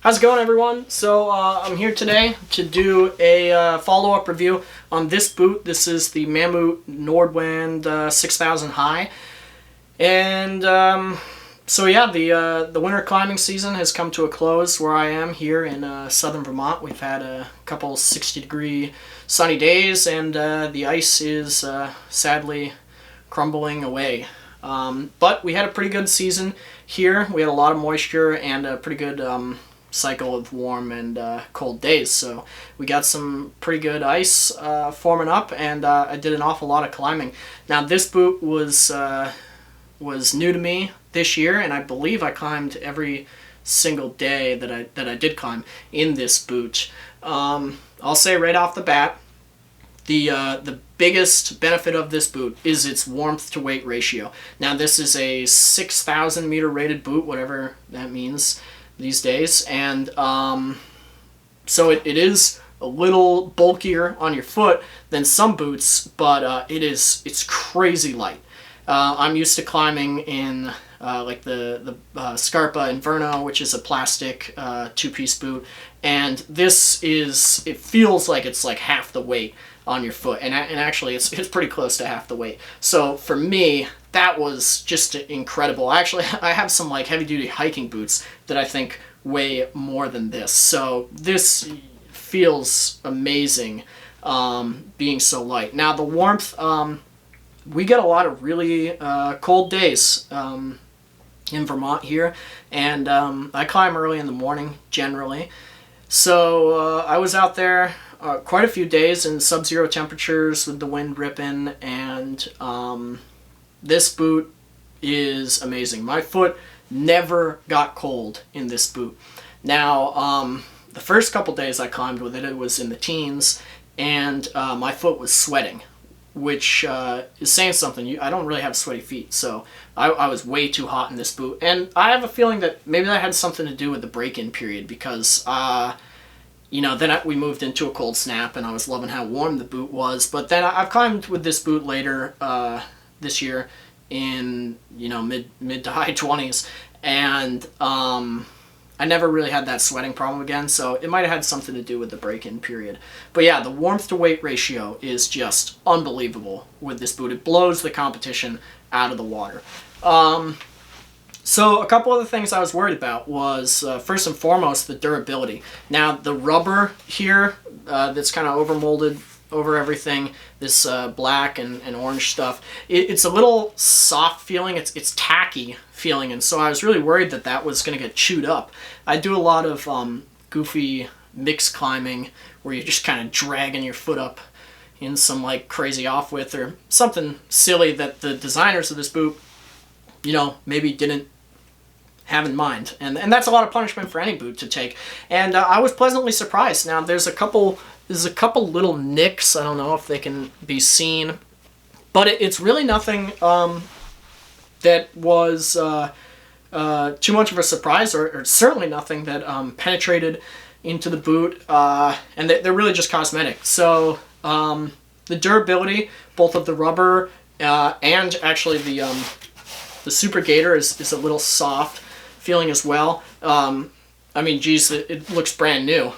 How's it going, everyone? So I'm here today to do a follow-up review on this boot. This is the Mammut Nordwand 6000 High. And so yeah, the winter climbing season has come to a close where I am here in southern Vermont. We've had a couple 60-degree sunny days, and the ice is sadly crumbling away. But we had a pretty good season here. We had a lot of moisture and a pretty good cycle of warm and cold days, so we got some pretty good ice forming up, and I did an awful lot of climbing. Now this boot was new to me this year, and I believe I climbed every single day that I did climb in this boot. I'll say right off the bat, the biggest benefit of this boot is its warmth to weight ratio. Now this is a 6,000 meter rated boot, whatever that means these days, and so it is a little bulkier on your foot than some boots, but it's crazy light. I'm used to climbing in like the Scarpa Inverno, which is a plastic two-piece boot, and it feels like it's like half the weight on your foot, and actually it's pretty close to half the weight. So for me, that was just incredible. Actually, I have some like heavy-duty hiking boots that I think weigh more than this, so this feels amazing being so light. Now the warmth, we get a lot of really cold days in Vermont here, and I climb early in the morning generally. So I was out there quite a few days in sub-zero temperatures with the wind ripping, and this boot is amazing. My foot never got cold in this boot. Now, the first couple days I climbed with it, it was in the teens, and my foot was sweating, which is saying something. I don't really have sweaty feet, so I was way too hot in this boot. And I have a feeling that maybe that had something to do with the break-in period, because then we moved into a cold snap, and I was loving how warm the boot was. But then I've climbed with this boot later this year in mid to high 20s, and I never really had that sweating problem again, so it might have had something to do with the break-in period. But yeah, the warmth to weight ratio is just unbelievable with this boot. It blows the competition out of the water. So a couple other things I was worried about was, first and foremost, the durability. Now the rubber here that's kind of overmolded over everything, this black and orange stuff, it's a little soft feeling, it's tacky feeling, and so I was really worried that was going to get chewed up. I do a lot of goofy mix climbing where you're just kind of dragging your foot up in some like crazy off-width or something silly that the designers of this boot maybe didn't have in mind, and that's a lot of punishment for any boot to take, and I was pleasantly surprised. Now there's a couple little nicks. I don't know if they can be seen, but it's really nothing that was too much of a surprise, or certainly nothing that penetrated into the boot, and they're really just cosmetic. So the durability, both of the rubber and actually the Super Gator is a little soft feeling as well. I mean, geez, it looks brand new.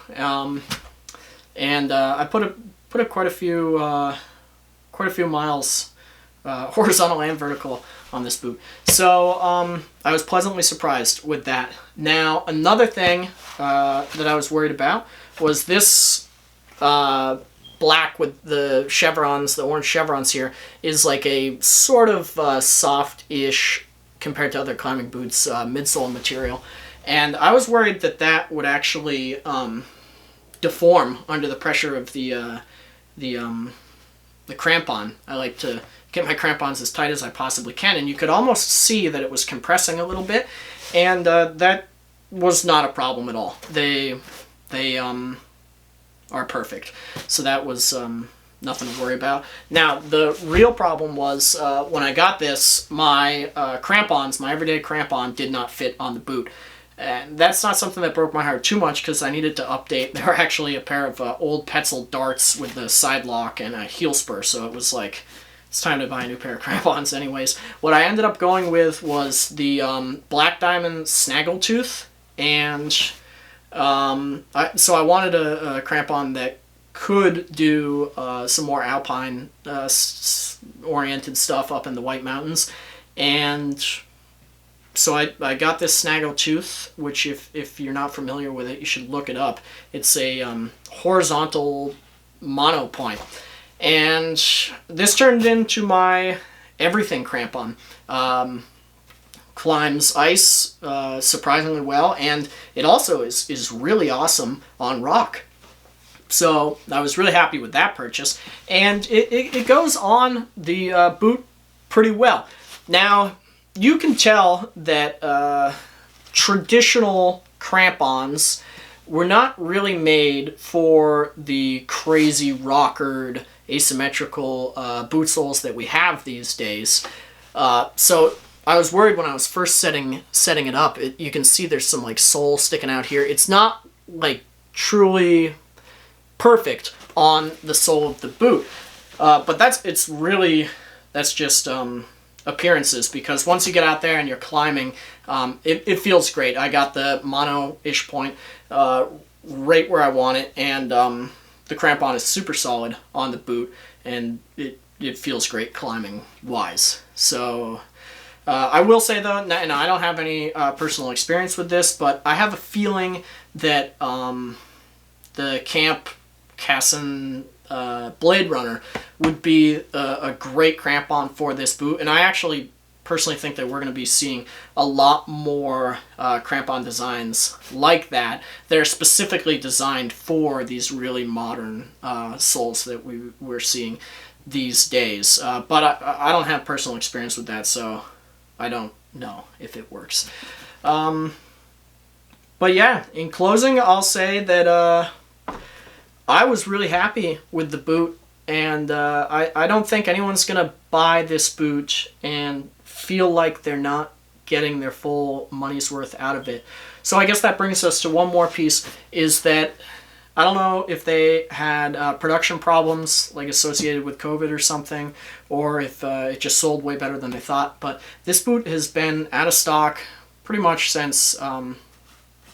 And I put up quite a few miles, horizontal and vertical, on this boot. So I was pleasantly surprised with that. Now another thing that I was worried about was this black with the chevrons, the orange chevrons here, is like a sort of soft-ish, compared to other climbing boots, midsole material. And I was worried that would actually deform under the pressure of the crampon. I like to get my crampons as tight as I possibly can, and you could almost see that it was compressing a little bit, and that was not a problem at all. They are perfect, so that was nothing to worry about. Now the real problem was when I got this, my crampons, my everyday crampon, did not fit on the boot. And that's not something that broke my heart too much, because I needed to update. They were actually a pair of old Petzl darts with the side lock and a heel spur, so it was like, it's time to buy a new pair of crampons anyways. What I ended up going with was the Black Diamond Snaggletooth, and So I wanted a crampon that could do some more alpine oriented stuff up in the White Mountains, and so I got this Snaggletooth, which if you're not familiar with it, you should look it up. It's a horizontal monopoint, and this turned into my everything crampon. Climbs ice surprisingly well, and it also is really awesome on rock. So I was really happy with that purchase, and it goes on the boot pretty well. Now, you can tell that traditional crampons were not really made for the crazy rockered asymmetrical boot soles that we have these days. So I was worried when I was first setting it up. You can see there's some like sole sticking out here. It's not like truly perfect on the sole of the boot, but that's just appearances, because once you get out there and you're climbing, it feels great. I got the mono-ish point right where I want it, and the crampon is super solid on the boot, and it feels great climbing wise. So I will say though, and I don't have any personal experience with this, but I have a feeling that the Camp Casson Blade Runner would be a great crampon for this boot, and I actually personally think that we're going to be seeing a lot more crampon designs like that. They're specifically designed for these really modern soles that we're seeing these days. But I don't have personal experience with that, so I don't know if it works. But yeah, in closing, I'll say that I was really happy with the boot, and I don't think anyone's going to buy this boot and feel like they're not getting their full money's worth out of it. So I guess that brings us to one more piece, is that I don't know if they had production problems like associated with COVID or something, or if it just sold way better than they thought, but this boot has been out of stock pretty much since, I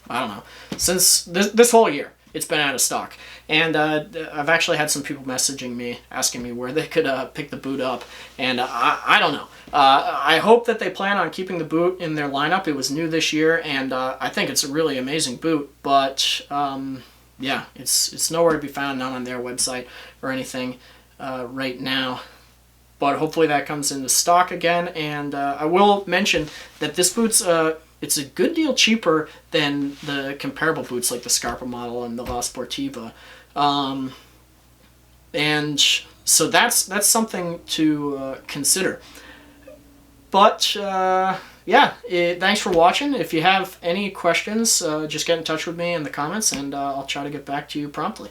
don't know, since this whole year. It's been out of stock, and I've actually had some people messaging me asking me where they could pick the boot up, and I don't know. I hope that they plan on keeping the boot in their lineup. It was new this year, and I think it's a really amazing boot, but yeah, it's nowhere to be found, not on their website or anything right now. But hopefully that comes into stock again, and I will mention that this boot's it's a good deal cheaper than the comparable boots like the Scarpa model and the La Sportiva. And so that's something to consider. But yeah, thanks for watching. If you have any questions, just get in touch with me in the comments, and I'll try to get back to you promptly.